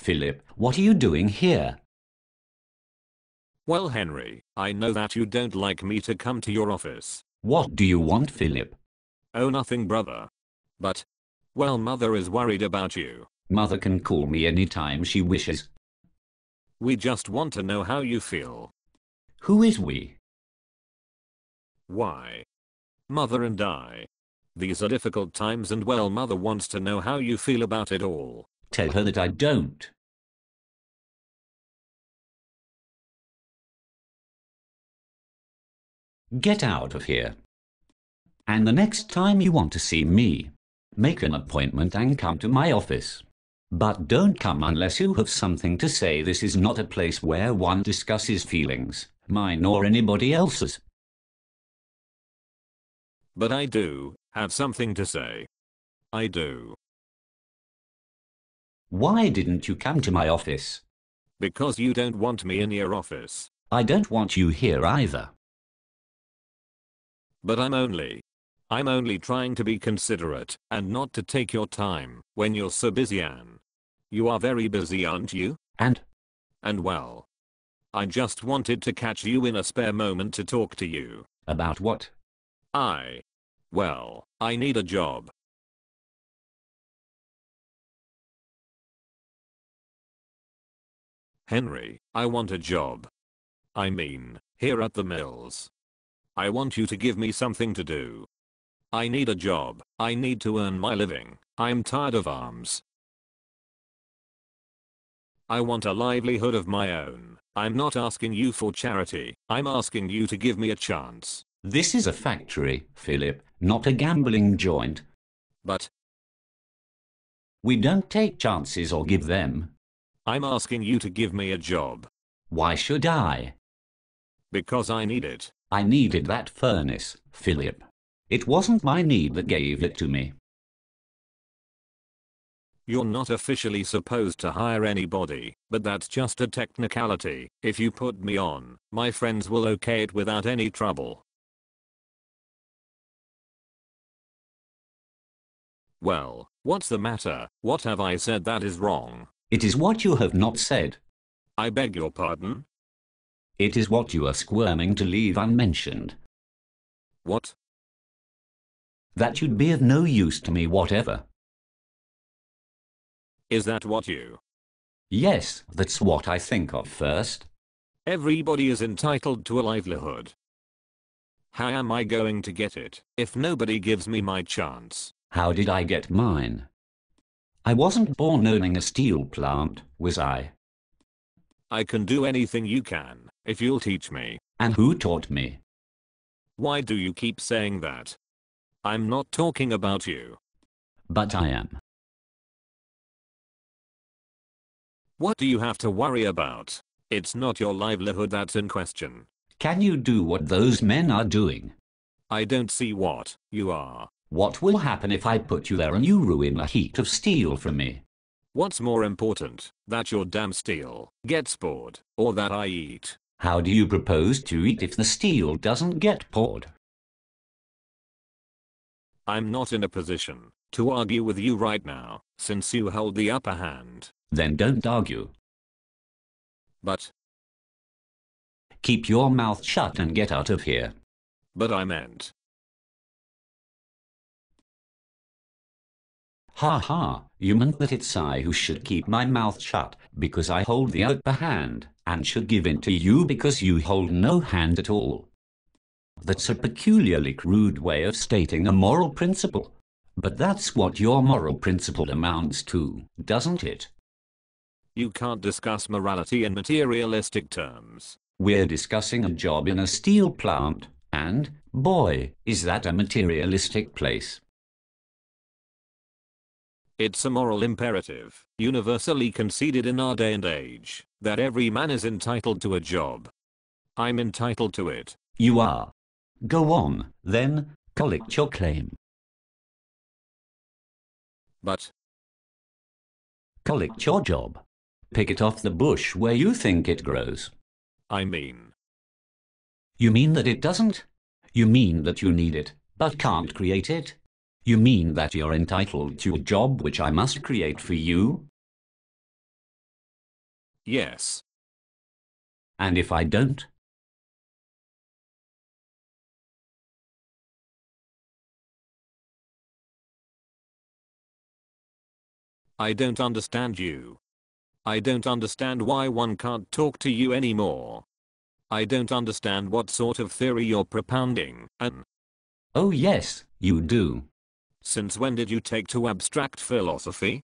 Philip, what are you doing here? Well, Henry, I know that you don't like me to come to your office. What do you want, Philip? Oh, nothing, brother. But, well, Mother is worried about you. Mother can call me anytime she wishes. We just want to know how you feel. Who is we? Why? Mother and I. These are difficult times and well, Mother wants to know how you feel about it all. Tell her that I don't. Get out of here. And the next time you want to see me, make an appointment and come to my office. But don't come unless you have something to say. This is not a place where one discusses feelings, mine or anybody else's. But I do have something to say. I do. Why didn't you come to my office? Because you don't want me in your office. I don't want you here either. But I'm only trying to be considerate and not to take your time when you're so busy, Anne. You are very busy, aren't you? And well, I just wanted to catch you in a spare moment to talk to you. about what? Well, I need a job. Henry, I want a job. I mean, here at the mills. I want you to give me something to do. I need a job. I need to earn my living. I'm tired of arms. I want a livelihood of my own. I'm not asking you for charity. I'm asking you to give me a chance. This is a factory, Philip, not a gambling joint. But we don't take chances or give them. I'm asking you to give me a job. Why should I? Because I need it. I needed that furnace, Philip. It wasn't my need that gave it to me. You're not officially supposed to hire anybody, but that's just a technicality. If you put me on, my friends will okay it without any trouble. Well, what's the matter? What have I said that is wrong? It is what you have not said. I beg your pardon? It is what you are squirming to leave unmentioned. What? That you'd be of no use to me whatever. Is that what you? Yes, that's what I think of first. Everybody is entitled to a livelihood. How am I going to get it if nobody gives me my chance? How did I get mine? I wasn't born owning a steel plant, was I? I can do anything you can, if you'll teach me. And who taught me? Why do you keep saying that? I'm not talking about you. But I am. What do you have to worry about? It's not your livelihood that's in question. Can you do what those men are doing? I don't see what you are. What will happen if I put you there and you ruin a heat of steel for me? What's more important, that your damn steel gets poured, or that I eat? How do you propose to eat if the steel doesn't get poured? I'm not in a position to argue with you right now, since you hold the upper hand. Then don't argue. But keep your mouth shut and get out of here. But I meant. Ha ha, you meant that it's I who should keep my mouth shut because I hold the upper hand, and should give in to you because you hold no hand at all. That's a peculiarly crude way of stating a moral principle. But that's what your moral principle amounts to, doesn't it? You can't discuss morality in materialistic terms. We're discussing a job in a steel plant, and, boy, is that a materialistic place. It's a moral imperative, universally conceded in our day and age, that every man is entitled to a job. I'm entitled to it. You are. Go on, then, collect your claim. But collect your job. Pick it off the bush where you think it grows. I mean. You mean that it doesn't? You mean that you need it, but can't create it? You mean that you're entitled to a job which I must create for you? Yes. And if I don't? I don't understand you. I don't understand why one can't talk to you anymore. I don't understand what sort of theory you're propounding, and Oh yes, you do. since when did you take to abstract philosophy?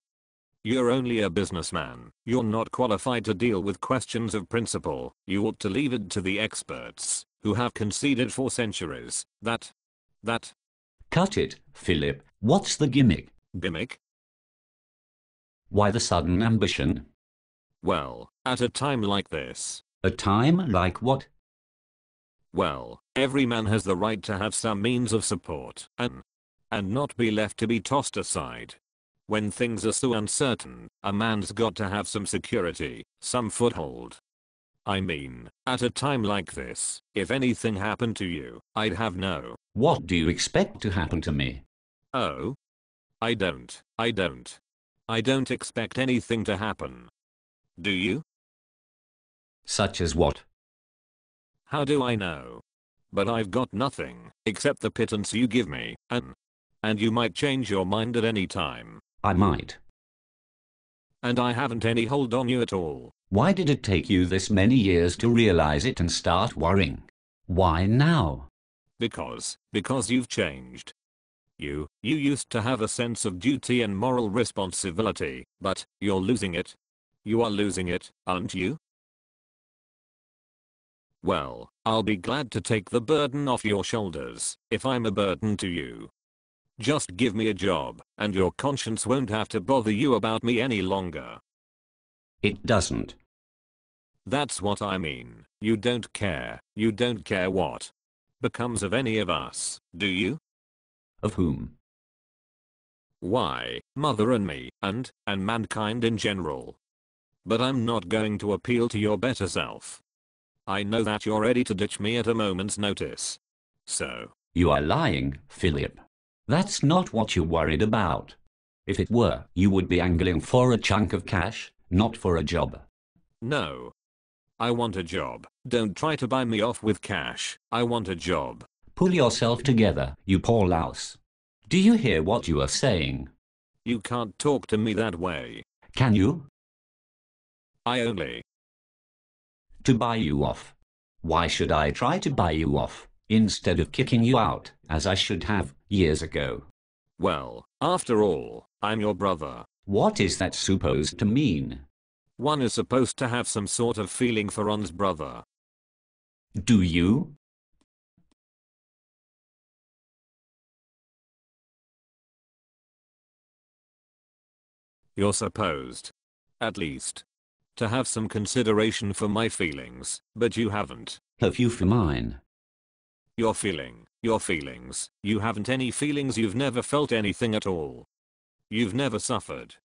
You're only a businessman. You're not qualified to deal with questions of principle. You ought to leave it to the experts, who have conceded for centuries, that. Cut it, Philip. What's the gimmick? Gimmick? Why the sudden ambition? Well, at a time like this. A time like what? Well, every man has the right to have some means of support, and not be left to be tossed aside. When things are so uncertain, a man's got to have some security, some foothold. I mean, at a time like this, if anything happened to you, I'd have no. What do you expect to happen to me? Oh? I don't. I don't expect anything to happen. Do you? Such as what? How do I know? But I've got nothing, except the pittance you give me, and you might change your mind at any time. I might. And I haven't any hold on you at all. Why did it take you this many years to realize it and start worrying? Why now? Because you've changed. You used to have a sense of duty and moral responsibility, but you're losing it. You are losing it, aren't you? Well, I'll be glad to take the burden off your shoulders, if I'm a burden to you. Just give me a job, and your conscience won't have to bother you about me any longer. It doesn't. That's what I mean. You don't care. You don't care what becomes of any of us, do you? Of whom? Why, Mother and me, and mankind in general. But I'm not going to appeal to your better self. I know that you're ready to ditch me at a moment's notice. So. You are lying, Philip. That's not what you're worried about. If it were, you would be angling for a chunk of cash, not for a job. No. I want a job. Don't try to buy me off with cash. I want a job. Pull yourself together, you poor louse. Do you hear what you are saying? You can't talk to me that way. Can you? I only. To buy you off. Why should I try to buy you off, instead of kicking you out, as I should have, years ago? Well, after all, I'm your brother. What is that supposed to mean? One is supposed to have some sort of feeling for one's brother. Do you? You're supposed. At least. To have some consideration for my feelings, but you haven't. Have you for mine? Your feelings. You haven't any feelings. You've never felt anything at all. You've never suffered.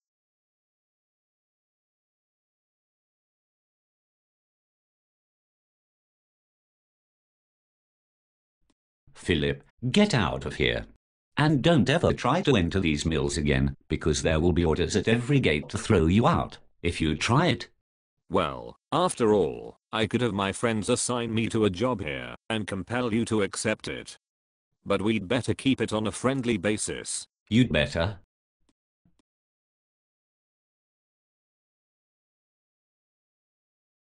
Philip, get out of here. And don't ever try to enter these mills again, because there will be orders at every gate to throw you out, if you try it. Well, after all, I could have my friends assign me to a job here, and compel you to accept it. But we'd better keep it on a friendly basis. You'd better.